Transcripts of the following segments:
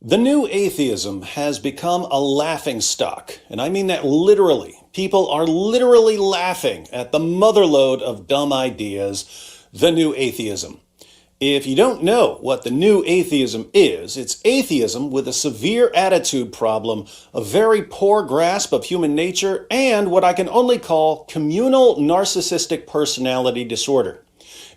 The new atheism has become a laughingstock, and I mean that literally. People are literally laughing at the motherlode of dumb ideas, the new atheism. If you don't know what the new atheism is, it's atheism with a severe attitude problem, a very poor grasp of human nature, and what I can only call communal narcissistic personality disorder.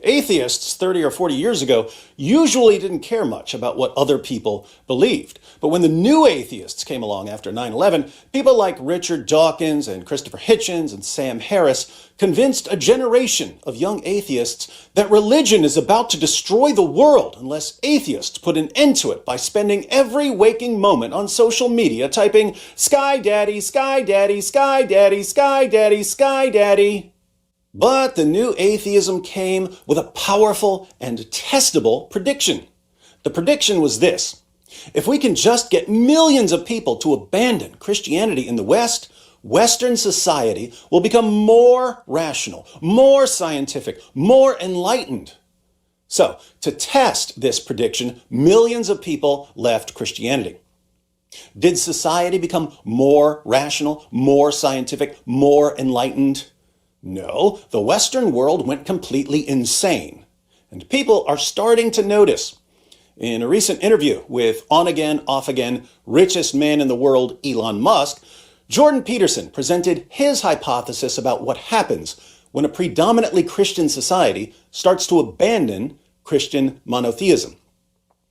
Atheists 30 or 40 years ago usually didn't care much about what other people believed. But when the new atheists came along after 9/11, people like Richard Dawkins and Christopher Hitchens and Sam Harris convinced a generation of young atheists that religion is about to destroy the world unless atheists put an end to it by spending every waking moment on social media typing, "Sky Daddy, Sky Daddy, Sky Daddy, Sky Daddy, Sky Daddy." But the new atheism came with a powerful and testable prediction. The prediction was this: if we can just get millions of people to abandon Christianity in the West, Western society will become more rational, more scientific, more enlightened. So, to test this prediction, millions of people left Christianity. Did society become more rational, more scientific, more enlightened? No, the Western world went completely insane. And people are starting to notice. In a recent interview with on-again, off-again, richest man in the world, Elon Musk, Jordan Peterson presented his hypothesis about what happens when a predominantly Christian society starts to abandon Christian monotheism.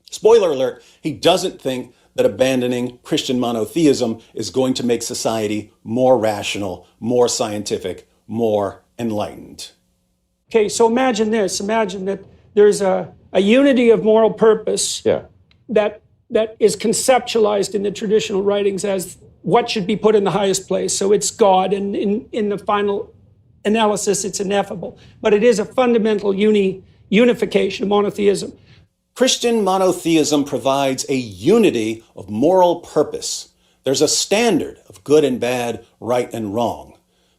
Spoiler alert, he doesn't think that abandoning Christian monotheism is going to make society more rational, more scientific, more enlightened. Okay, so imagine this. Imagine that there's a unity of moral purpose that is conceptualized in the traditional writings as what should be put in the highest place. So it's God, and in the final analysis, it's ineffable. But it is a fundamental unification of monotheism. Christian monotheism provides a unity of moral purpose. There's a standard of good and bad, right and wrong.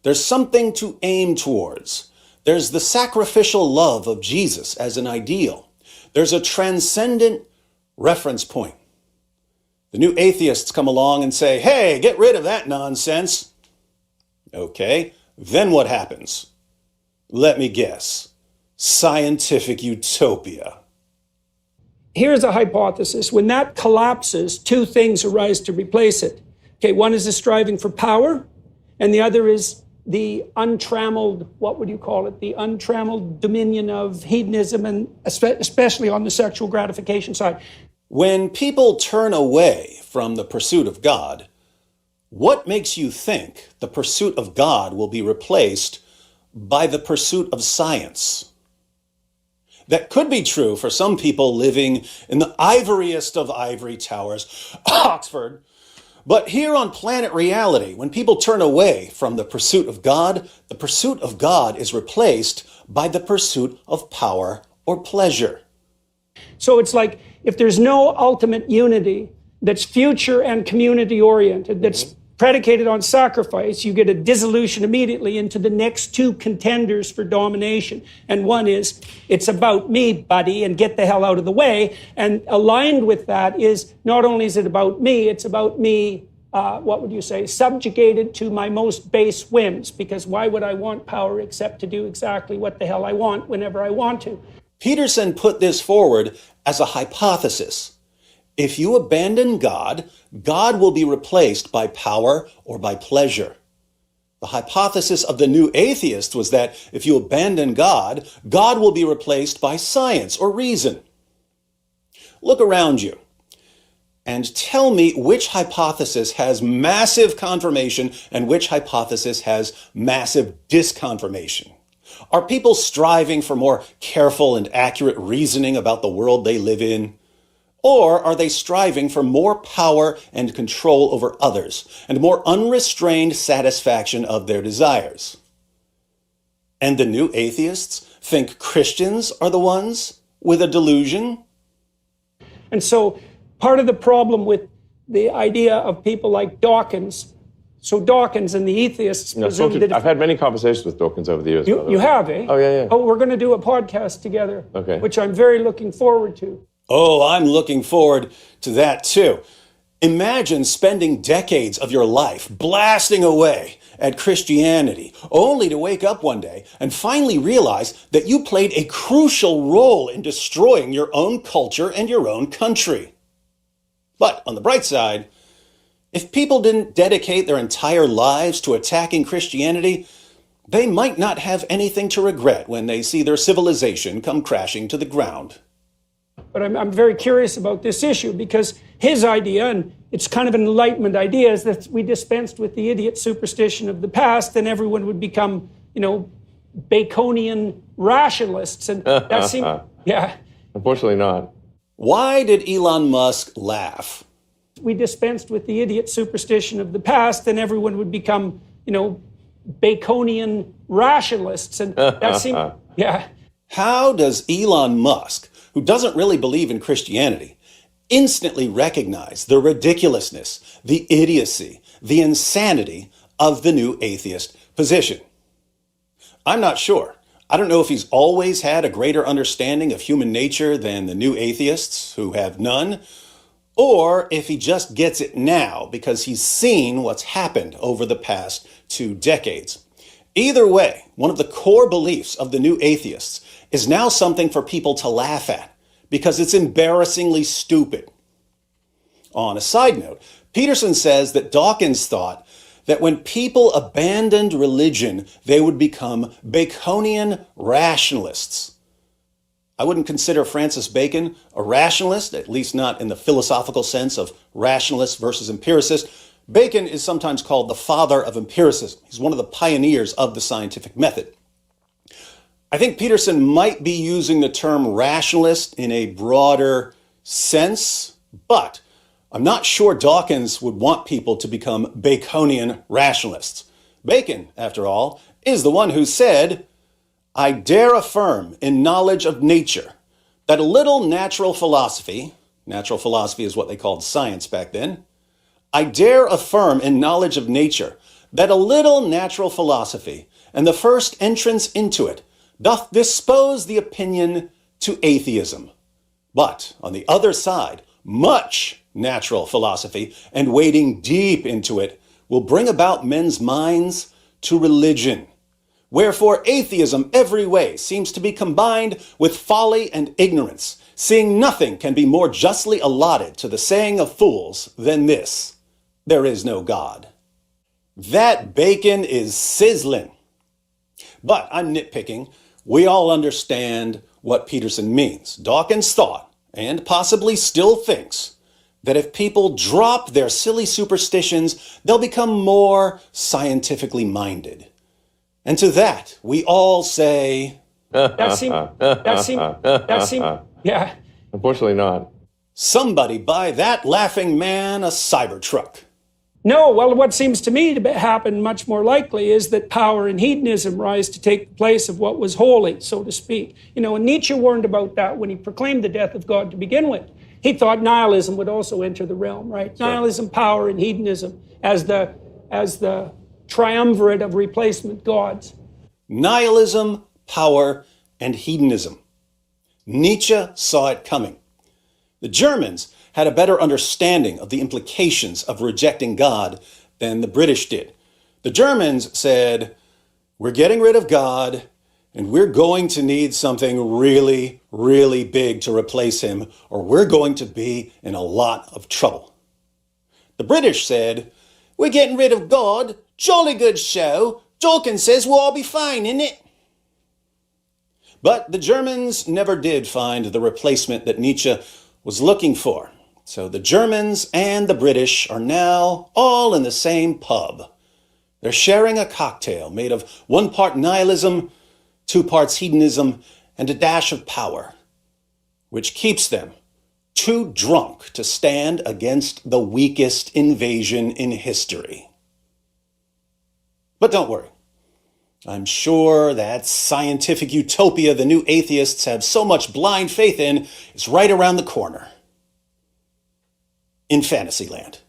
There's something to aim towards. There's the sacrificial love of Jesus as an ideal. There's a transcendent reference point. The new atheists come along and say, hey, get rid of that nonsense. Okay, then what happens? Let me guess. Scientific utopia. Here's a hypothesis. When that collapses, two things arise to replace it. Okay, one is the striving for power, and the other is the untrammeled, what would you call it? The untrammeled dominion of hedonism, and especially on the sexual gratification side. When people turn away from the pursuit of God, what makes you think the pursuit of God will be replaced by the pursuit of science? That could be true for some people living in the ivoriest of ivory towers, Oxford. But here on planet reality, when people turn away from the pursuit of God is replaced by the pursuit of power or pleasure. So it's like if there's no ultimate unity that's future and community oriented, that's predicated on sacrifice, you get a dissolution immediately into the next two contenders for domination. And one is, it's about me, buddy, and get the hell out of the way. And aligned with that is, not only is it about me, it's about me, what would you say, subjugated to my most base whims, because why would I want power except to do exactly what the hell I want whenever I want to? Peterson put this forward as a hypothesis. If you abandon God, God will be replaced by power or by pleasure. The hypothesis of the new atheists was that if you abandon God, God will be replaced by science or reason. Look around you and tell me which hypothesis has massive confirmation and which hypothesis has massive disconfirmation. Are people striving for more careful and accurate reasoning about the world they live in? Or are they striving for more power and control over others and more unrestrained satisfaction of their desires? And the new atheists think Christians are the ones with a delusion? And so part of the problem with the idea of people like Dawkins, so Dawkins and the atheists presume that... I've had many conversations with Dawkins over the years. You have, eh? Oh, yeah. Oh, we're going to do a podcast together, okay, which I'm very looking forward to. Oh, I'm looking forward to that too. Imagine spending decades of your life blasting away at Christianity, only to wake up one day and finally realize that you played a crucial role in destroying your own culture and your own country. But on the bright side, if people didn't dedicate their entire lives to attacking Christianity, they might not have anything to regret when they see their civilization come crashing to the ground. But I'm very curious about this issue because his idea, and it's kind of an Enlightenment idea, is that we dispensed with the idiot superstition of the past, then everyone would become, Baconian rationalists. And that seemed, yeah. Unfortunately not. Why did Elon Musk laugh? We dispensed with the idiot superstition of the past, then everyone would become, Baconian rationalists. And that seemed, yeah. How does Elon Musk, who doesn't really believe in Christianity, instantly recognize the ridiculousness, the idiocy, the insanity of the new atheist position? I'm not sure. I don't know if he's always had a greater understanding of human nature than the new atheists, who have none, or if he just gets it now because he's seen what's happened over the past 2 decades. Either way, one of the core beliefs of the new atheists is now something for people to laugh at because it's embarrassingly stupid. On a side note, Peterson says that Dawkins thought that when people abandoned religion, they would become Baconian rationalists. I wouldn't consider Francis Bacon a rationalist, at least not in the philosophical sense of rationalist versus empiricist. Bacon is sometimes called the father of empiricism. He's one of the pioneers of the scientific method. I think Peterson might be using the term rationalist in a broader sense, but I'm not sure Dawkins would want people to become Baconian rationalists. Bacon, after all, is the one who said, "I dare affirm in knowledge of nature that a little natural philosophy is what they called science back then, I dare affirm in knowledge of nature that a little natural philosophy and the first entrance into it doth dispose the opinion to atheism. But on the other side, much natural philosophy and wading deep into it will bring about men's minds to religion. Wherefore atheism every way seems to be combined with folly and ignorance, seeing nothing can be more justly allotted to the saying of fools than this, there is no God." That Bacon is sizzling. But I'm nitpicking. We all understand what Peterson means. Dawkins thought, and possibly still thinks, that if people drop their silly superstitions, they'll become more scientifically minded. And to that, we all say, That seemed, yeah. Unfortunately not. somebody buy that laughing man a Cybertruck. No, well, what seems to me to happen much more likely is that power and hedonism rise to take the place of what was holy, so to speak. And Nietzsche warned about that when he proclaimed the death of God to begin with. He thought nihilism would also enter the realm, right? Sure. Nihilism, power, and hedonism as the triumvirate of replacement gods. Nihilism, power, and hedonism. Nietzsche saw it coming. The Germans had a better understanding of the implications of rejecting God than the British did. The Germans said, we're getting rid of God, and we're going to need something really, really big to replace him, or we're going to be in a lot of trouble. The British said, we're getting rid of God, jolly good show. Doukens says we'll all be fine, innit? But the Germans never did find the replacement that Nietzsche was looking for. So the Germans and the British are now all in the same pub. They're sharing a cocktail made of 1 part nihilism, 2 parts hedonism, and a dash of power, which keeps them too drunk to stand against the weakest invasion in history. But don't worry. I'm sure that scientific utopia the new atheists have so much blind faith in is right around the corner. In Fantasyland.